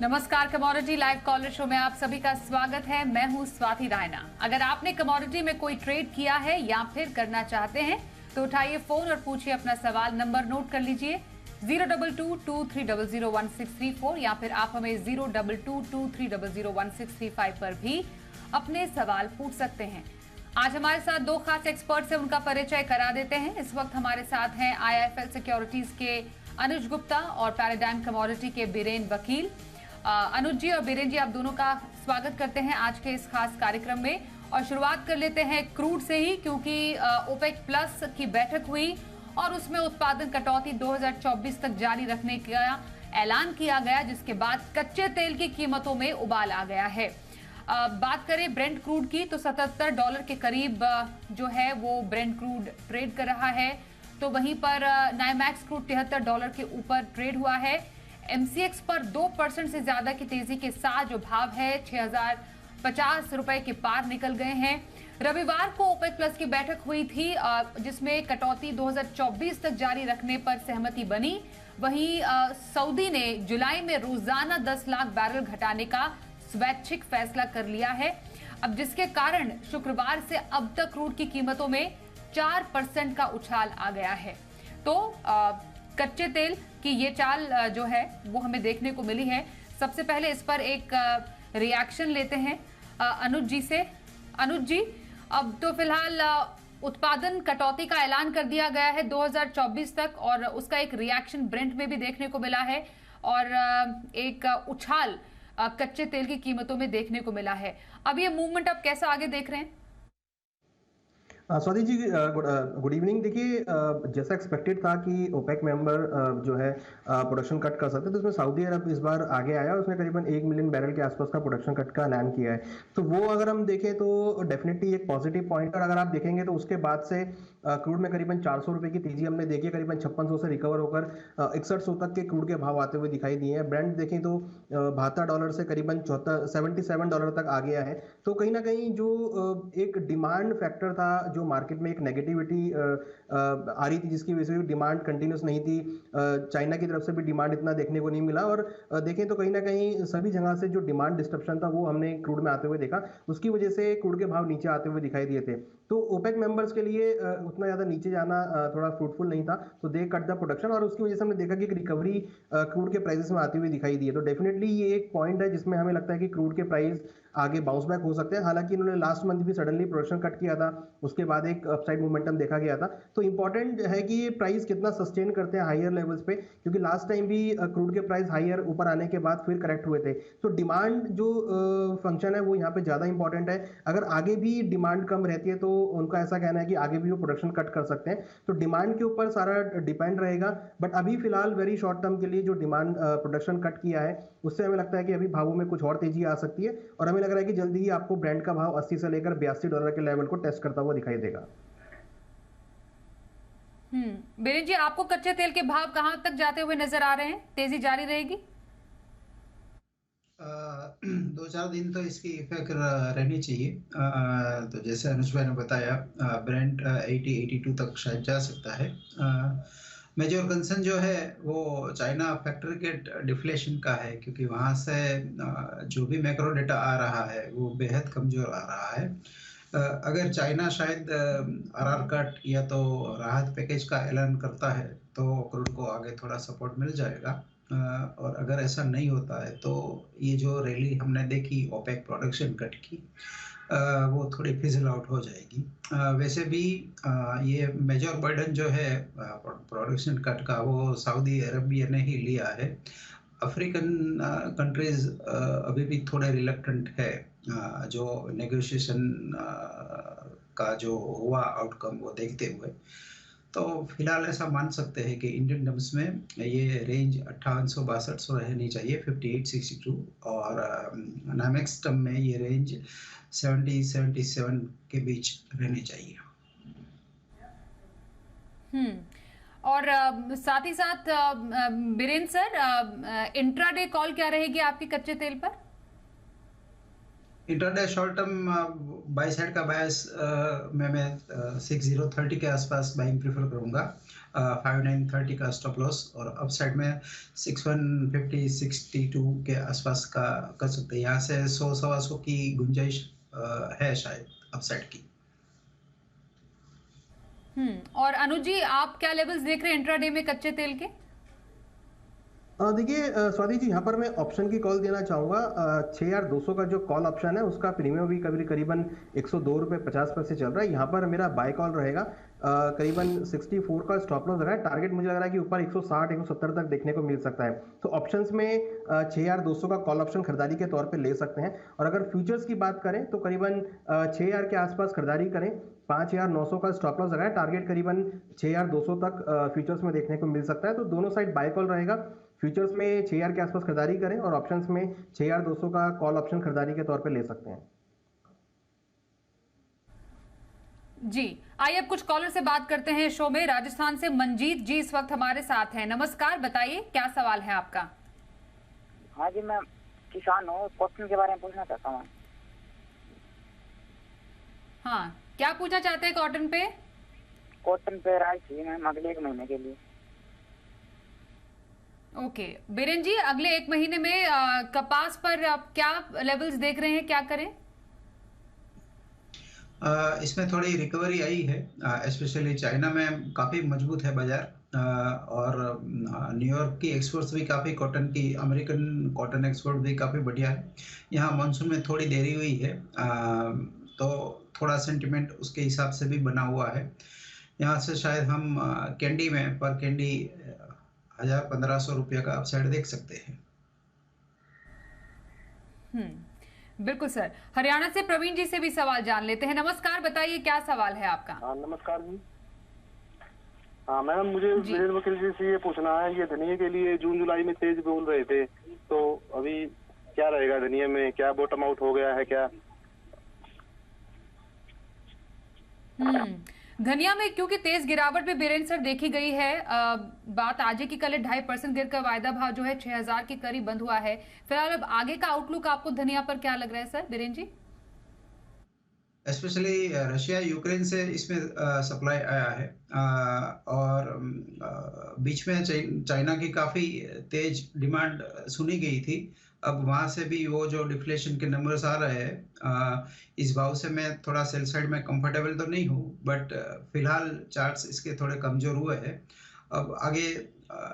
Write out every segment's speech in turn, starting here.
नमस्कार, commodity live collar show में आप सभी का स्वागत है। मैं हूं स्वाति रायना। अगर आपने कमोडिटी में कोई ट्रेड किया है या फिर करना चाहते हैं तो उठाइए फोन और पूछिए अपना सवाल। नंबर नोट कर लीजिए 02223001634 या फिर आप हमें 02223001635 पर भी अपने सवाल पूछ सकते हैं। आज हमारे साथ दो खास एक्सपर्ट्स हैं, उनका परिचय करा देते हैं। इस वक्त हमारे साथ हैं IIFL सिक्योरिटीज के अनुज गुप्ता और पैराडाइम कमोडिटी के बीरेन वकील। अनुज जी और बीरेन जी, आप दोनों का स्वागत करते हैं आज के इस खास कार्यक्रम में। और शुरुआत कर लेते हैं क्रूड से ही, क्योंकि ओपेक प्लस की बैठक हुई और उसमें उत्पादन कटौती 2024 तक जारी रखने का ऐलान किया गया, जिसके बाद कच्चे तेल की कीमतों में उबाल आ गया है। बात करें ब्रेंट क्रूड की तो $77 के करीब जो है वो ब्रेंट क्रूड ट्रेड कर रहा है। तो वहीं पर नाइमैक्स क्रूड $73 के ऊपर ट्रेड हुआ है। MCX पर 2% से ज्यादा की तेजी के साथ जो भाव है 6050 रुपए के पार निकल गए हैं। रविवार को ओपेक प्लस की बैठक हुई थी, जिसमें कटौती 2024 तक जारी रखने पर सहमति बनी। वहीं सऊदी ने जुलाई में रोजाना 10 लाख बैरल घटाने का स्वैच्छिक फैसला कर लिया है। अब जिसके कारण शुक्रवार से अब तक क्रूड की कीमतों में 4% का उछाल आ गया है। तो कच्चे तेल की ये चाल जो है वो हमें देखने को मिली है। सबसे पहले इस पर एक रिएक्शन लेते हैं अनुज जी से। अनुज जी, अब तो फिलहाल उत्पादन कटौती का ऐलान कर दिया गया है 2024 तक, और उसका एक रिएक्शन ब्रेंट में भी देखने को मिला है और एक उछाल कच्चे तेल की कीमतों में देखने को मिला है। अब ये मूवमेंट आप कैसा आगे देख रहे हैं? Swati ji, good evening. देखिए, जैसा एक्सपेक्टेड था कि ओपेक मेंबर जो है प्रोडक्शन कट कर सकते, तो उसमें सऊदी अरब इस बार आगे आया। उसने करीबन 1 मिलियन बैरल के आसपास का प्रोडक्शन कट का ऐलान किया है। तो वो अगर हम देखें तो डेफिनेटली एक पॉजिटिव पॉइंट। और अगर आप देखेंगे तो उसके बाद से क्रूड में करीबन 400 रुपए की तेजी हमने देखी है। करीबन 5600 से रिकवर होकर 6100 तक के क्रूड के भाव आते हुए दिखाई दिए हैं। ब्रेंट देखें तो $72 से करीबन $77 तक आ गया है। तो कहीं ना कहीं जो एक डिमांड फैक्टर था, जो मार्केट में एक नेगेटिविटी आ रही थी, जिसकी वजह से डिमांड कंटिन्यूस नहीं थी, चाइना की तरफ से भी डिमांड इतना देखने को नहीं मिला। और देखें तो कहीं ना कहीं सभी जगह से जो डिमांड डिस्ट्रप्शन था वो हमने क्रूड में आते हुए देखा। उसकी वजह से क्रूड के भाव नीचे आते हुए दिखाई दिए थे। तो ओपेक मेंबर्स के लिए उतना ज़्यादा नीचे जाना थोड़ा फ्रूटफुल नहीं था, तो दे कट द प्रोडक्शन। और उसकी वजह से हमने देखा कि एक रिकवरी क्रूड के प्राइसेस में आती हुई दिखाई दी है। तो डेफिनेटली ये एक पॉइंट है जिसमें हमें लगता है कि क्रूड के प्राइस आगे बाउंस बैक हो सकते हैं। हालांकि इन्होंने लास्ट मंथ भी सडनली प्रोडक्शन कट किया था, उसके बाद एक अपसाइड मोमेंटम देखा गया था। तो इंपॉर्टेंट है कि ये प्राइस कितना सस्टेन करते हैं हायर लेवल्स पे, क्योंकि लास्ट टाइम भी क्रूड के प्राइस हायर ऊपर आने के बाद फिर करेक्ट हुए थे। तो डिमांड जो फंक्शन है वो यहाँ पे ज़्यादा इंपॉर्टेंट है। अगर आगे भी डिमांड कम रहती है तो उनका ऐसा कहना है कि आगे भी वो प्रोडक्शन कट कर सकते हैं। तो डिमांड के ऊपर सारा डिपेंड रहेगा। बट अभी फिलहाल वेरी शॉर्ट टर्म के लिए जो डिमांड प्रोडक्शन कट किया है, उससे हमें लगता है कि अभी भावों में कुछ और तेजी आ सकती है। और हमें लग रहा है कि जल्दी ही आपको ब्रेंट का भाव 80 से लेकर $82 के लेवल को टेस्ट करता हुआ दिखाई देगा। बीरेन जी, आपको कच्चे तेल के भाव कहां तक जाते हुए नजर आ रहे हैं? तेजी जारी रहेगी? 2-4 दिन तो इसकी इफेक्ट रहनी चाहिए। तो जैसे अनुज भाई ने बताया, ब्रेंट 80-82 तक शायद जा सकता है। मेजर कंसर्न जो है वो चाइना फैक्ट्री के डिफ्लेशन का है, क्योंकि वहाँ से जो भी मैक्रो डेटा आ रहा है वो बेहद कमज़ोर आ रहा है। अगर चाइना शायद RR कट या तो राहत पैकेज का ऐलान करता है तो क्रूड को आगे थोड़ा सपोर्ट मिल जाएगा। और अगर ऐसा नहीं होता है तो ये जो रैली हमने देखी ओपेक प्रोडक्शन कट की, वो थोड़ी फिजल आउट हो जाएगी। वैसे भी ये मेजर बर्डन जो है प्रोडक्शन कट का वो सऊदी अरबिया ने ही लिया है। अफ्रीकन कंट्रीज अभी भी थोड़े रिलक्टेंट है, जो नेगोशिएशन का जो हुआ आउटकम वो देखते हुए। तो फिलहाल ऐसा मान सकते हैं कि इंडियन टर्म्स में ये रेंज 5862 रहनी चाहिए, 5862। और नामेक्स टर्म में ये रेंज 70-77 के बीच रहनी चाहिए। और साथ ही साथ बीरेन सर, इंट्राडे कॉल क्या रहेगी आपकी कच्चे तेल पर? Intraday short term by side का बायस मैं 6030 के आसपास बाइंग प्रेफर करूंगा। 5930 का स्टॉप लॉस, और अपसाइड में 6150-62 के आसपास का कर सकते हैं। यहाँ से 100-125 की गुंजाइश है शायद अपसाइड की। और अनुज जी, आप क्या लेवल्स देख रहे हैं इंट्राडे में कच्चे तेल के? देखिए स्वाति जी, यहाँ पर मैं ऑप्शन की कॉल देना चाहूँगा। 6200 का जो कॉल ऑप्शन है उसका प्रीमियम भी करीबन 102 रुपये 50 पैसे चल रहा है। यहाँ पर मेरा बाय कॉल रहेगा। करीबन 64 का स्टॉप लॉस रहेगा। टारगेट मुझे लग रहा है कि ऊपर 160 170 तक देखने को मिल सकता है। तो ऑप्शंस में 6200 का कॉल ऑप्शन खरीदारी के तौर पे ले सकते हैं। और अगर फ्यूचर्स की बात करें तो करीबन 6000 के आसपास खरीदारी करें। 5900 का स्टॉप लॉस लगाए। टारगेट करीबन 6200 तक फ्यूचर्स में देखने को मिल सकता है। तो दोनों साइड बाय कॉल रहेगा। फ्यूचर्स में 6000 के आसपास खरीदारी करें और ऑप्शंस में 6200 का कॉल ऑप्शन खरीदारी के तौर पे ले सकते हैं। जी, आइए अब कुछ कॉलर से बात करते हैं शो में। राजस्थान से मंजीत जी इस वक्त हमारे साथ हैं। नमस्कार, बताइए क्या सवाल है आपका? हाँ जी, मैं किसान हूँ, कॉटन के बारे में पूछना चाहता हूँ। हाँ, क्या पूछना चाहते हैं कॉटन पे? कॉटन पे राय चाहिए मैम अगले 1 महीने के लिए। ओके बीरेन जी, अगले 1 महीने में कपास पर आप क्या लेवल्स देख रहे हैं, क्या करें? इसमें थोड़ी रिकवरी आई है, स्पेशली चाइना में काफ़ी मजबूत है बाजार, और न्यूयॉर्क की एक्सपोर्ट्स भी काफ़ी, कॉटन की अमेरिकन कॉटन एक्सपोर्ट भी काफ़ी बढ़िया है। यहाँ मानसून में थोड़ी देरी हुई है, तो थोड़ा सेंटिमेंट उसके हिसाब से भी बना हुआ है। यहाँ से शायद हम कैंडी में पर कैंडी 1000-1500 रुपये का अपसाइड देख सकते हैं। बिल्कुल सर। हरियाणा से प्रवीण जी से भी सवाल जान लेते हैं। नमस्कार, बताइए क्या सवाल है आपका? हाँ नमस्कार जी। हाँ मैडम, मुझे वीरेंद्र वकील जी से ये पूछना है, ये धनिया के लिए जून जुलाई में तेज बोल रहे थे, तो अभी क्या रहेगा धनिया में? क्या बॉटम आउट हो गया है क्या? धनिया में क्योंकि तेज गिरावट भी बीरेन सर देखी गई है। बात आज ही की कल 2.5% गिरकर वायदा भाव जो है 6000 के करीब बंद हुआ है। फिलहाल अब आगे का आउटलुक आपको धनिया पर क्या लग रहा है सर, बीरेन जी? स्पेशली रशिया यूक्रेन से इसमें सप्लाई आया है, और बीच में चाइना की काफ़ी तेज डिमांड सुनी गई थी। अब वहाँ से भी वो जो डिफ्लेशन के नंबर्स आ रहे हैं, इस भाव से मैं थोड़ा सेल साइड में कंफर्टेबल तो नहीं हूँ, बट फिलहाल चार्ट्स इसके थोड़े कमज़ोर हुए हैं। अब आगे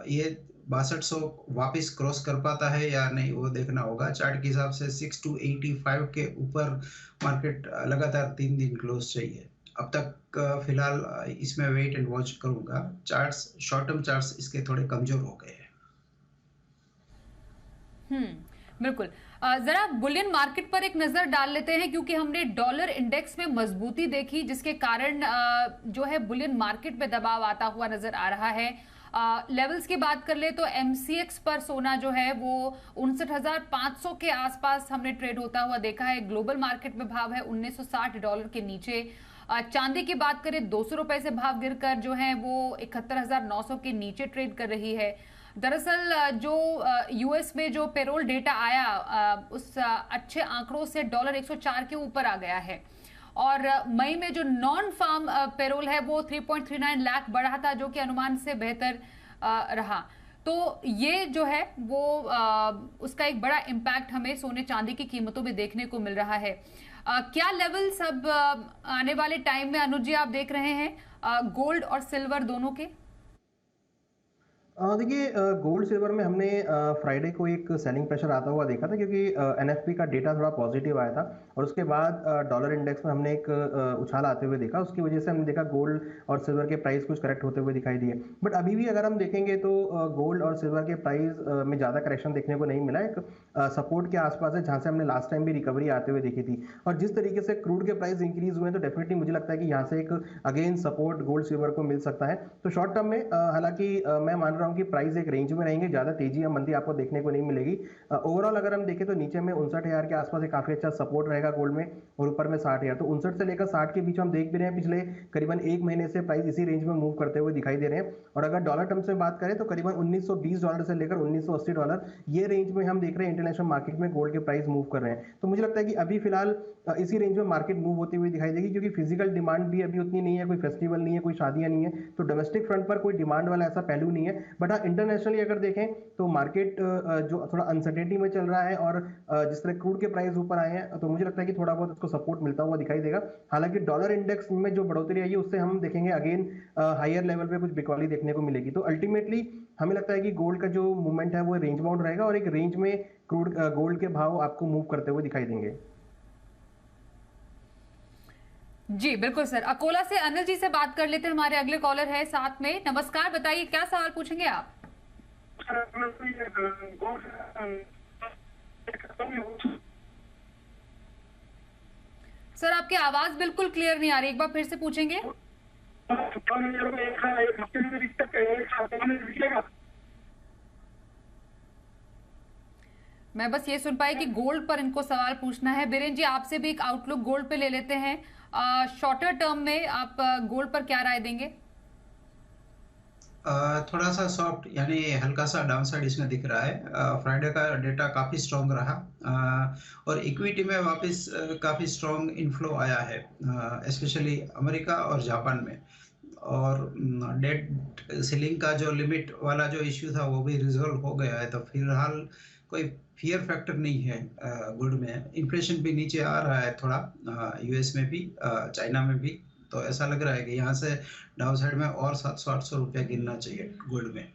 ये 6200 वापस क्रॉस कर पाता है या नहीं वो देखना होगा। चार्ट के हिसाब से 6285 के ऊपर मार्केट लगातार 3 दिन क्लोज चाहिए। अब तक फिलहाल इसमें वेट एंड वॉच करूंगा। चार्ट्स, शॉर्ट टर्म चार्ट्स इसके थोड़े कमजोर हो गए हैं। बिल्कुल। जरा बुलियन मार्केट पर एक नजर डाल लेते हैं, क्योंकि हमने डॉलर इंडेक्स में मजबूती देखी, जिसके कारण जो है बुलियन मार्केट में दबाव आता हुआ नजर आ रहा है। लेवल्स की बात कर ले तो MCX पर सोना जो है वो 59,500 के आसपास हमने ट्रेड होता हुआ देखा है। ग्लोबल मार्केट में भाव है $1960 के नीचे। चांदी की बात करें 200 रुपए से भाव गिरकर जो है वो 71,900 के नीचे ट्रेड कर रही है। दरअसल जो यूएस में जो पेरोल डेटा आया, उस अच्छे आंकड़ों से डॉलर 104 के ऊपर आ गया है। और मई में जो नॉन फार्म पेरोल है वो 3.39 लाख बढ़ा था, जो कि अनुमान से बेहतर रहा। तो ये जो है वो उसका एक बड़ा इम्पैक्ट हमें सोने चांदी की कीमतों में देखने को मिल रहा है। क्या लेवल्स अब आने वाले टाइम में अनुज जी आप देख रहे हैं गोल्ड और सिल्वर दोनों के? देखिए गोल्ड सिल्वर में हमने फ्राइडे को एक सेलिंग प्रेशर आता हुआ देखा था, क्योंकि NFP का डेटा थोड़ा पॉजिटिव आया था और उसके बाद डॉलर इंडेक्स में हमने एक उछाल आते हुए देखा। उसकी वजह से हमने देखा गोल्ड और सिल्वर के प्राइस कुछ करेक्ट होते हुए दिखाई दिए। बट अभी भी अगर हम देखेंगे तो गोल्ड और सिल्वर के प्राइस में ज़्यादा करेक्शन देखने को नहीं मिला। एक सपोर्ट के आसपास है, जहाँ से हमने लास्ट टाइम भी रिकवरी आते हुए देखी थी। और जिस तरीके से क्रूड के प्राइस इंक्रीज हुए हैं, तो डेफिनेटली मुझे लगता है कि यहाँ से एक अगेन सपोर्ट गोल्ड सिल्वर को मिल सकता है। तो शॉर्ट टर्म में हालांकि मैं मान रहा हूँ हूँ कि प्राइस एक रेंज में रहेंगे, ज़्यादा तेजी या मंदी आपको देखने को नहीं मिलेगी। ओवरऑल अगर हम देखें तो नीचे में 59,000 के आसपास एक काफ़ी अच्छा सपोर्ट रहेगा गोल्ड में, और ऊपर में 60,000। तो 59 से लेकर 60 के बीच हम देख भी रहे हैं पिछले करीबन एक महीने से प्राइस इसी रेंज में मूव करते हुए दिखाई दे रहे हैं। और अगर डॉलर टर्म्स में बात करें तो करीबन $1920 से लेकर $1980 ये रेंज में हम देख रहे हैं इंटरनेशनल मार्केट में गोल्ड के प्राइस मूव कर रहे हैं। तो मुझे लगता है कि अभी फिलहाल इसी रेंज में मार्केट मूव होती हुई दिखाई देगी, क्योंकि फिजिकल डिमांड भी अभी उतनी नहीं है, कोई फेस्टिवल नहीं है, कोई शादियां नहीं है, तो डोमेस्टिक फ्रंट पर कोई डिमांड वाला ऐसा पहलू नहीं है। बट हाँ, इंटरनेशनली अगर देखें तो मार्केट जो थोड़ा अनसर्टेनिटी में चल रहा है, और जिस तरह क्रूड के प्राइस ऊपर आए हैं, तो मुझे लगता है कि थोड़ा बहुत उसको सपोर्ट मिलता हुआ दिखाई देगा। हालांकि डॉलर इंडेक्स में जो बढ़ोतरी आई है उससे हम देखेंगे अगेन हायर लेवल पे कुछ बिकवाली देखने को मिलेगी। तो अल्टीमेटली हमें लगता है कि गोल्ड का जो मूवमेंट है वो रेंज बाउंड रहेगा, और एक रेंज में क्रूड गोल्ड के भाव आपको मूव करते हुए दिखाई देंगे। जी बिल्कुल सर। अकोला से अनिल जी से बात कर लेते हैं, हमारे अगले कॉलर है साथ में। नमस्कार, बताइए क्या सवाल पूछेंगे आप? सर आपकी आवाज बिल्कुल क्लियर नहीं आ रही, एक बार फिर से पूछेंगे? मैं बस ये सुन पाई कि गोल्ड पर इनको सवाल पूछना है। बीरेन जी, आपसे भी एक आउटलुक गोल्ड पे ले लेते हैं। शॉर्टर टर्म में आप गोल्ड पर क्या राय देंगे? थोड़ा सा सॉफ्ट यानी हल्का सा डाउनसाइड इसमें दिख रहा है। फ्राइडे का डेटा काफ़ी स्ट्रॉन्ग रहा, और इक्विटी में वापस काफ़ी स्ट्रॉन्ग इनफ्लो आया है, स्पेशली अमेरिका और जापान में। और डेट सीलिंग का जो लिमिट वाला जो इश्यू था वो भी रिजॉल्व हो गया है, तो फिलहाल कोई फियर फैक्टर नहीं है गुड में। इन्फ्लेशन भी नीचे आ रहा है थोड़ा, यूएस में भी, चाइना में भी। तो ऐसा लग रहा है कि यहाँ से डाउन साइड में और 700-800 रुपया गिरना चाहिए गोल्ड में।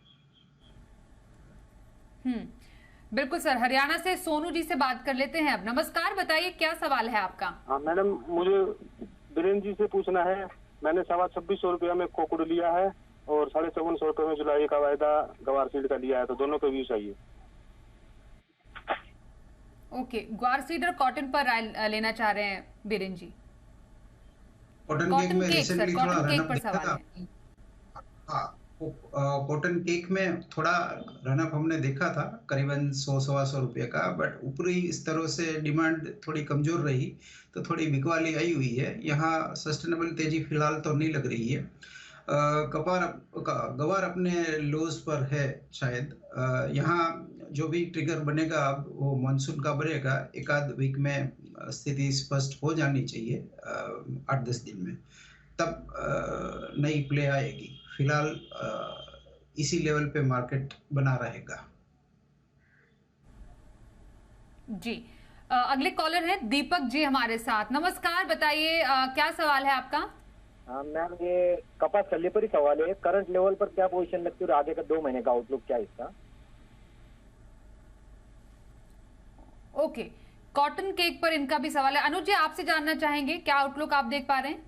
बिल्कुल सर। हरियाणा से सोनू जी से बात कर लेते हैं अब। नमस्कार, बताइए क्या सवाल है आपका? हाँ मैडम, मुझे बीरेन जी से पूछना है। मैंने 2600 रुपया में कोकुड लिया है, और 5450 रुपये में जुलाई का वायदा गवार सीड का लिया है, तो दोनों के व्यू चाहिए। ओके, ग्वार सीड और कॉटन पर राय लेना चाह रहे हैं बीरेन जी। कॉटन केक में रिसेंटली थोड़ा रनअप देखा था। हाँ, कॉटन केक में थोड़ा रनअप हमने देखा था, करीबन 100-125 रुपये का, बट ऊपरी स्तरों से डिमांड थोड़ी कमजोर रही, तो थोड़ी बिकवाली आई हुई है। यहाँ सस्टेनेबल तेजी फिलहाल तो नहीं लग रही है। गवार अपने लोज पर है शायद। यहाँ जो भी ट्रिगर बनेगा वो मानसून का बनेगा, एक आध वीक में स्थिति स्पष्ट हो जानी चाहिए, 8-10 दिन में, तब नई प्ले आएगी। फिलहाल इसी लेवल पे मार्केट बना रहेगा। जी अगले कॉलर है दीपक जी हमारे साथ। नमस्कार, बताइए क्या सवाल है आपका? मैम, ये कपास सल्ले पर ही सवाल है। करंट लेवल पर क्या पोजीशन लगती है और आगे का 2 महीने का आउटलुक क्या है इसका? ओके, कॉटन केक पर इनका भी सवाल है। अनुज जी, आपसे जानना चाहेंगे क्या आउटलुक आप देख पा रहे हैं?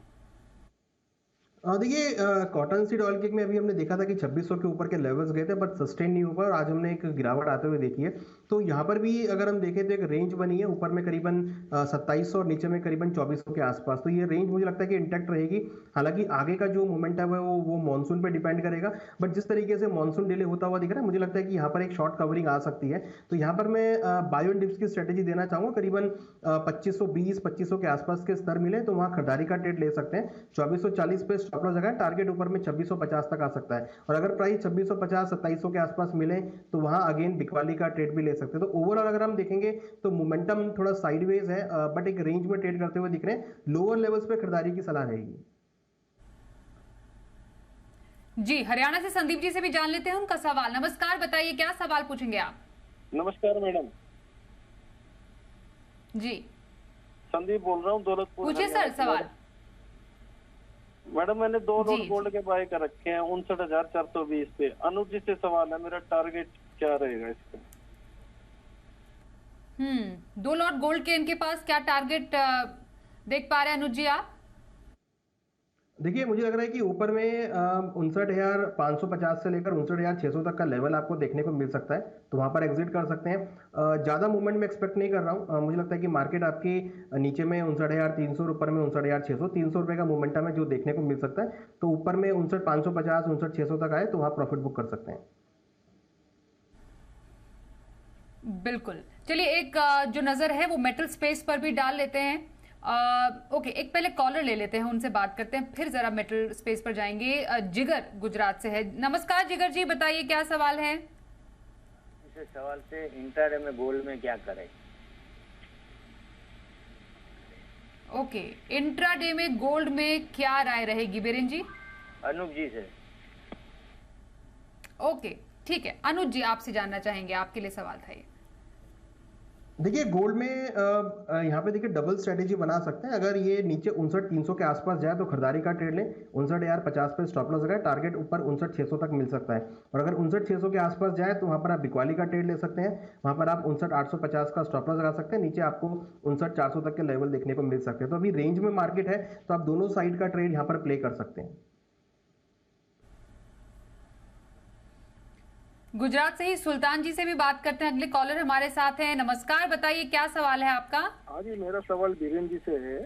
देखिए, कॉटन सीड ऑयल केक में अभी हमने देखा था कि 2600 के ऊपर के लेवल्स गए थे, बट सस्टेन नहीं हुआ, और आज हमने एक गिरावट आते हुए देखी है। तो यहाँ पर भी अगर हम देखें तो एक रेंज बनी है, ऊपर में करीबन 2700 और नीचे में करीबन 2400 के आसपास। तो ये रेंज मुझे लगता है कि इंटैक्ट रहेगी। हालांकि आगे का जो मोमेंट है वो मानसून पर डिपेंड करेगा, बट जिस तरीके से मानसून डिले होता हुआ दिख रहा है, मुझे लगता है कि यहाँ पर एक शॉर्ट कवरिंग आ सकती है। तो यहाँ पर मैं बायो एंड डिप्स की स्ट्रेटेजी देना चाहूँगा। करीबन 2520-2500 के आसपास के स्तर मिले तो वहाँ खरीदारी का ट्रेड ले सकते हैं। 2440 पे स्टॉप लॉस जगह, टारगेट ऊपर में 2650 तक आ सकता है, और अगर प्राइस 2650-2700 के आसपास मिले तो वहां अगेन बिकवाली का ट्रेड भी ले सकते हैं। तो ओवरऑल अगर हम देखेंगे तो मोमेंटम थोड़ा साइडवेज है, बट एक रेंज में ट्रेड करते हुए दिख रहे हैं। लोअर लेवल्स पे खरीदारी की सलाह रहेगी। जी हरियाणा से संदीप जी से भी जान लेते हैं उनका सवाल। नमस्कार, बताइए क्या सवाल पूछेंगे आप? नमस्कार मैडम जी, संदीप बोल रहा हूँ, दौलतपुर। पूछिए सर सवाल। मैडम, मैंने 2 लोट गोल्ड के बाय कर रखे हैं 59,420 पे। अनुज जी से सवाल है, मेरा टारगेट क्या रहेगा इसका? 2 लॉट गोल्ड के इनके पास क्या टारगेट देख पा रहे हैं अनुज जी आप? देखिए, मुझे लग रहा है कि ऊपर में 59,550 से लेकर 59,600 तक का लेवल आपको देखने को मिल सकता है, तो वहां पर एग्जिट कर सकते हैं। ज़्यादा मूवमेंट में एक्सपेक्ट नहीं कर रहा हूँ। मुझे लगता है कि मार्केट आपकी नीचे में 59,300, ऊपर में 59,600, 300 रुपये का मोमेंटम है जो देखने को मिल सकता है। तो ऊपर में 59,550, 59,600 तक आए तो वहाँ प्रॉफिट बुक कर सकते हैं। बिल्कुल। चलिए एक जो नजर है वो मेटल स्पेस पर भी डाल लेते हैं। ओके, एक पहले कॉलर ले लेते हैं, उनसे बात करते हैं, फिर जरा मेटल स्पेस पर जाएंगे। जिगर गुजरात से है। नमस्कार जिगर जी, बताइए क्या सवाल है। इस सवाल से इंट्राडे में गोल्ड में क्या करें? ओके, इंट्राडे में गोल्ड में क्या राय रहेगी बीरेन जी? अनूप जी से। ओके ठीक है, अनुज जी आपसे जानना चाहेंगे, आपके लिए सवाल था ये। देखिए गोल्ड में यहाँ पे देखिए डबल स्ट्रेटेजी बना सकते हैं। अगर ये नीचे 59,300 के आसपास जाए तो खरीदारी का ट्रेड लें, 59,050 पे स्टॉप लॉस लगाए, टारगेट ऊपर 59,600 तक मिल सकता है। और अगर 59,600 के आसपास जाए तो वहाँ पर आप बिकवाली का ट्रेड ले सकते हैं, वहाँ पर आप 59,850 का स्टॉप लॉस लगा सकते हैं, नीचे आपको 59,400 तक के लेवल देखने को मिल सकते हैं। तो अभी रेंज में मार्केट है तो आप दोनों साइड का ट्रेड यहाँ पर प्ले कर सकते हैं। गुजरात से ही सुल्तान जी से भी बात करते हैं, अगले कॉलर हमारे साथ हैं। नमस्कार, बताइए क्या सवाल है आपका? हाँ जी, मेरा सवाल बीरेन जी से है।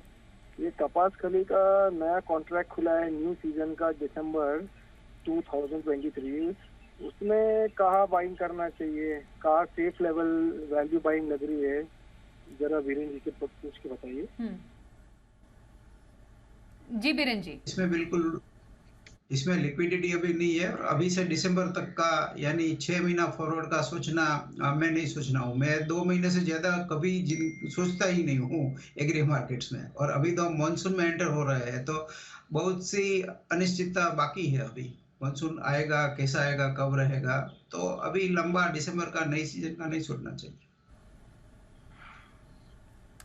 ये कपास खली का नया कॉन्ट्रैक्ट खुला है न्यू सीजन का दिसंबर 2023, उसमें कहाँ बाइंग करना चाहिए, कहाँ सेफ लेवल वैल्यू बाइंग लग रही है, जरा बीरेन जी से पूछ के बताइए। जी बीरेन जी। इसमें लिक्विडिटी अभी नहीं है और अभी से दिसंबर तक का यानी 6 महीना फॉरवर्ड का सोचना मैं नहीं सोचना हूँ। मैं 2 महीने से ज्यादा कभी सोचता ही नहीं हूँ एग्री मार्केट्स में। और अभी तो मानसून में एंटर हो रहे हैं तो बहुत सी अनिश्चितता बाकी है। अभी मानसून आएगा, कैसा आएगा, कब रहेगा, तो अभी लंबा दिसंबर का नई सीजन का नहीं सोचना चाहिए।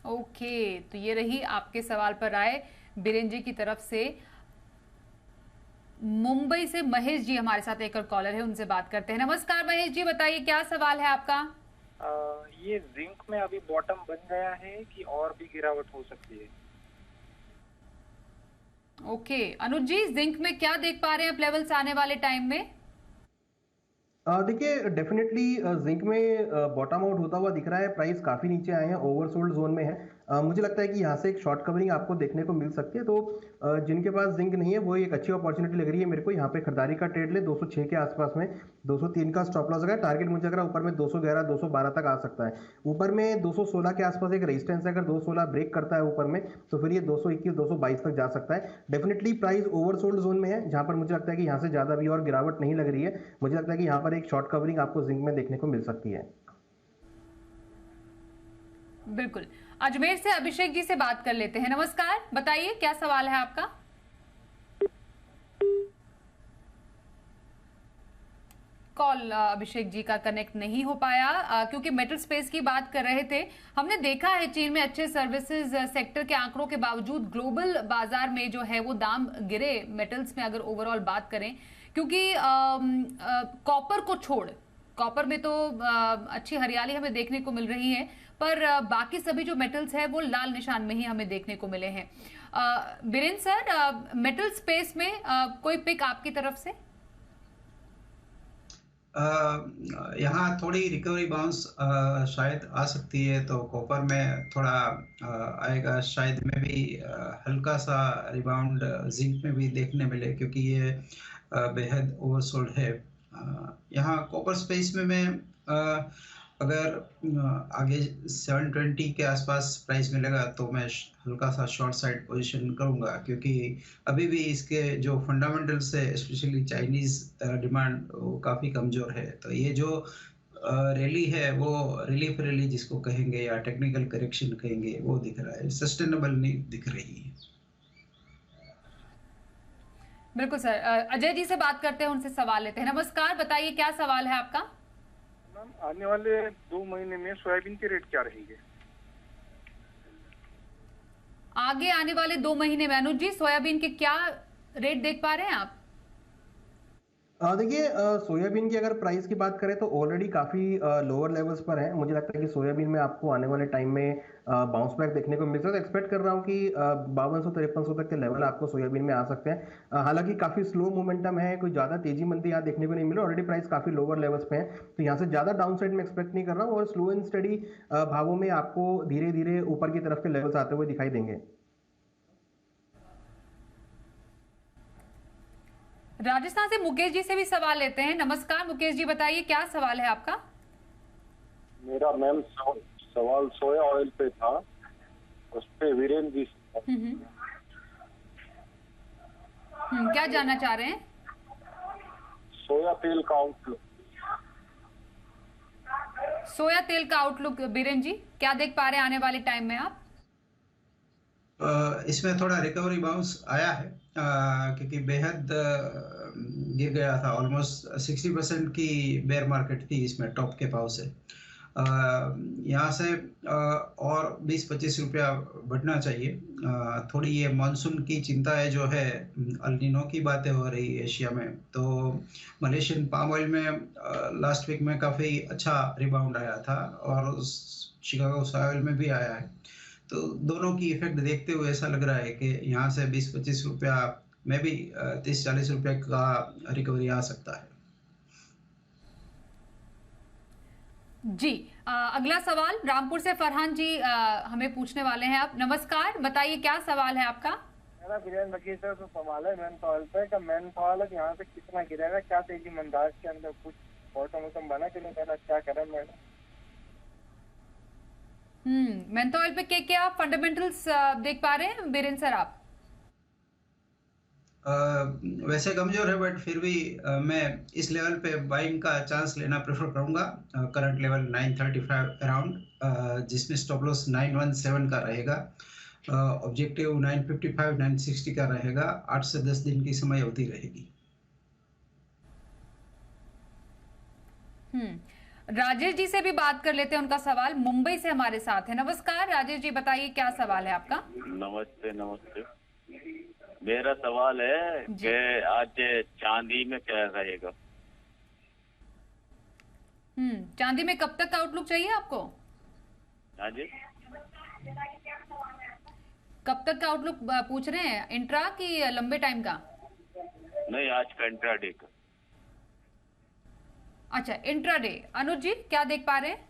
ओके, तो ये रही आपके सवाल पर राय बीरेन जी की तरफ से। मुंबई से महेश जी हमारे साथ एक और कॉलर है, उनसे बात करते हैं। नमस्कार महेश जी, बताइए क्या सवाल है आपका? ये जिंक में अभी बॉटम बन गया है कि और भी गिरावट हो सकती है? ओके अनुज जी, जिंक में क्या देख पा रहे हैं आप लेवल्स आने वाले टाइम में? देखिए डेफिनेटली जिंक में बॉटम आउट होता हुआ दिख रहा है, प्राइस काफ़ी नीचे आए हैं, ओवरसोल्ड जोन में है। मुझे लगता है कि यहाँ से एक शॉर्ट कवरिंग आपको देखने को मिल सकती है। तो जिनके पास जिंक नहीं है वो एक अच्छी अपॉर्चुनिटी लग रही है मेरे को। यहाँ पे खरीदारी का ट्रेड ले 206 के आसपास में, 203 का स्टॉप लॉस है, टारगेट मुझे लग रहा है ऊपर में 211 212 तक आ सकता है। ऊपर में 216 के आसपास एक रेजिस्टेंस है, अगर 216 ब्रेक करता है ऊपर में तो फिर ये 221 222 तक जा सकता है। डेफिनेटली प्राइस ओवरसोल्ड जोन में है, जहाँ पर मुझे लगता है कि यहाँ से ज़्यादा भी और गिरावट नहीं लग रही है। मुझे लगता है कि यहाँ पर एक शॉर्ट कवरिंग आपको जिंक में देखने को मिल सकती है। बिल्कुल, अजमेर से अभिषेक जी से बात कर लेते हैं। नमस्कार, बताइए क्या सवाल है आपका? कॉल अभिषेक जी का कनेक्ट नहीं हो पाया क्योंकि मेटल स्पेस की बात कर रहे थे। हमने देखा है चीन में अच्छे सर्विसेज सेक्टर के आंकड़ों के बावजूद ग्लोबल बाजार में जो है वो दाम गिरे मेटल्स में, अगर ओवरऑल बात करें, क्योंकि कॉपर को छोड़, कॉपर में तो अच्छी हरियाली हमें देखने को मिल रही है, पर बाकी सभी जो मेटल्स है वो लाल निशान में ही हमें देखने को मिले हैं। बीरेन सर, मेटल स्पेस में कोई पिक आपकी तरफ से? यहाँ थोड़ी रिकवरी बाउंस शायद आ सकती है, तो कॉपर में थोड़ा आएगा शायद में भी हल्का सा रिबाउंड जिंक में भी देखने मिले, क्योंकि ये बेहद ओवरसोल्ड है। यहाँ कॉपर स्पेस में मैं अगर आगे 720 के आसपास प्राइस मिलेगा तो मैं हल्का सा शॉर्ट साइड पोजीशन करूंगा, क्योंकि अभी भी इसके जो फंडामेंटल्स है, स्पेशली चाइनीज डिमांड, वो काफ़ी कमज़ोर है। तो ये जो रैली है वो रिलीफ रैली जिसको कहेंगे या टेक्निकल करेक्शन कहेंगे, वो दिख रहा है, सस्टेनेबल नहीं दिख रही है। बिल्कुल सर, अजय जी से बात करते हैं, उनसे सवाल लेते हैं। नमस्कार, बताइए क्या सवाल है आपका? मैम, आने वाले 2 महीने में सोयाबीन के रेट क्या रहेंगे? आगे आने वाले 2 महीने में अनुज जी सोयाबीन के क्या रेट देख पा रहे हैं आप? देखिए सोयाबीन की अगर प्राइस की बात करें तो ऑलरेडी काफ़ी लोअर लेवल्स पर है। मुझे लगता है कि सोयाबीन में आपको आने वाले टाइम में बाउंस बैक देखने को मिल सकता है। एक्सपेक्ट कर रहा हूँ कि 5200-5300 तक के लेवल आपको सोयाबीन में आ सकते हैं। हालांकि काफ़ी स्लो मोमेंटम है, कोई ज़्यादा तेजी मंदी यहाँ देखने को नहीं मिला, ऑलरेडी प्राइस काफ़ी लोअर लेवल्स पे है, तो यहाँ से ज़्यादा डाउन साइड में एक्सपेक्ट नहीं कर रहा हूँ। और स्लो एंड स्टडी भावों में आपको धीरे धीरे ऊपर की तरफ के लेवल्स आते हुए दिखाई देंगे। राजस्थान से मुकेश जी से भी सवाल लेते हैं। नमस्कार मुकेश जी, बताइए क्या सवाल है आपका? मेरा मैम सवाल सोया ऑयल पे था, उस पे वीरेन जी क्या जानना चाह रहे हैं? सोया तेल का आउटलुक। सोया तेल का आउटलुक बीरेन जी क्या देख पा रहे हैं आने वाले टाइम में आप? इसमें थोड़ा रिकवरी बाउंस आया है, क्योंकि बेहद गिर गया था। ऑलमोस्ट 60% की बेयर मार्केट थी इसमें टॉप के भाव से। यहाँ से और 20-25 रुपया बढ़ना चाहिए। थोड़ी ये मानसून की चिंताएं जो है, अल नीनो की बातें हो रही है एशिया में, तो मलेशियन पाम ऑयल में लास्ट वीक में काफ़ी अच्छा रिबाउंड आया था और शिकागो सोया ऑयल में भी आया है। तो दोनों की इफेक्ट देखते हुए ऐसा लग रहा है कि यहाँ से 20-25 रुपया में भी 30-40 रुपये का रिकवरी आ सकता है। जी अगला सवाल रामपुर से फरहान जी हमें पूछने वाले हैं। आप नमस्कार, बताइए क्या सवाल है आपका? मेरा वीरेन वकील सर तो सवाल है मैन पावल पे का। मैन पावल यहाँ से कितना गिरेगा, क्या तेजी मंदाज के अंदर कुछ बॉटम बना के नहीं कहना, क्या करें मैडम? मेंथो ऑयल पे क्या फंडामेंटल्स देख पा रहे हैं बीरेन सर आप? वैसे कमजोर है, बट फिर भी मैं इस लेवल पे बाइंग का चांस लेना प्रेफर करूंगा। करंट लेवल 935 अराउंड, जिसमें स्टॉप लॉस 917 का रहेगा, ऑब्जेक्टिव 955-960 का रहेगा। 8 से 10 दिन की समय अवधि रहेगी। राजेश जी से भी बात कर लेते हैं, उनका सवाल मुंबई से हमारे साथ है। नमस्कार राजेश जी, बताइए क्या सवाल है आपका? नमस्ते नमस्ते। मेरा सवाल है कि आज चांदी में क्या रहेगा? चांदी में कब तक आउटलुक चाहिए आपको? हाँ जी, कब तक का आउटलुक पूछ रहे हैं, इंट्रा की लंबे टाइम का? नहीं, आज का इंट्राडे का। अच्छा, इंट्राडे। अनुज जी क्या देख पा रहे हैं?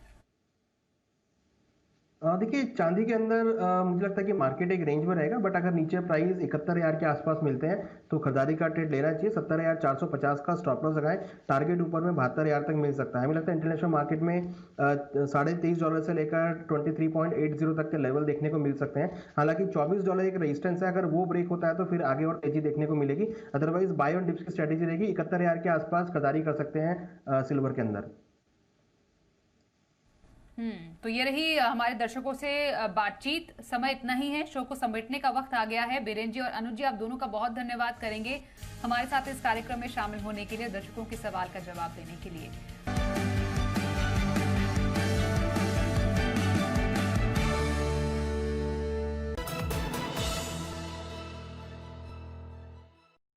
देखिए चांदी के अंदर मुझे लगता है कि मार्केट एक रेंज में रहेगा, बट अगर नीचे प्राइस 71,000 के आसपास मिलते हैं तो खरीदारी का ट्रेड लेना चाहिए। 70,450 का स्टॉप लॉस लगाएं, टारगेट ऊपर में 72,000 तक मिल सकता है। हमें लगता है इंटरनेशनल मार्केट में $23.5 से लेकर 23.80 तक के लेवल देखने को मिल सकते हैं। हालांकि $24 एक रेजिस्टेंस है, अगर वो ब्रेक होता है तो फिर आगे और तेजी देखने को मिलेगी। अदरवाइज बाय ऑन डिप्स की स्ट्रेटेजी रहेगी। 71,000 के आसपास खरीदारी कर सकते हैं सिल्वर के अंदर। तो ये रही हमारे दर्शकों से बातचीत। समय इतना ही है, शो को समेटने का वक्त आ गया है। बीरेन जी और अनुज जी, आप दोनों का बहुत धन्यवाद करेंगे हमारे साथ इस कार्यक्रम में शामिल होने के लिए, दर्शकों के सवाल का जवाब देने के लिए।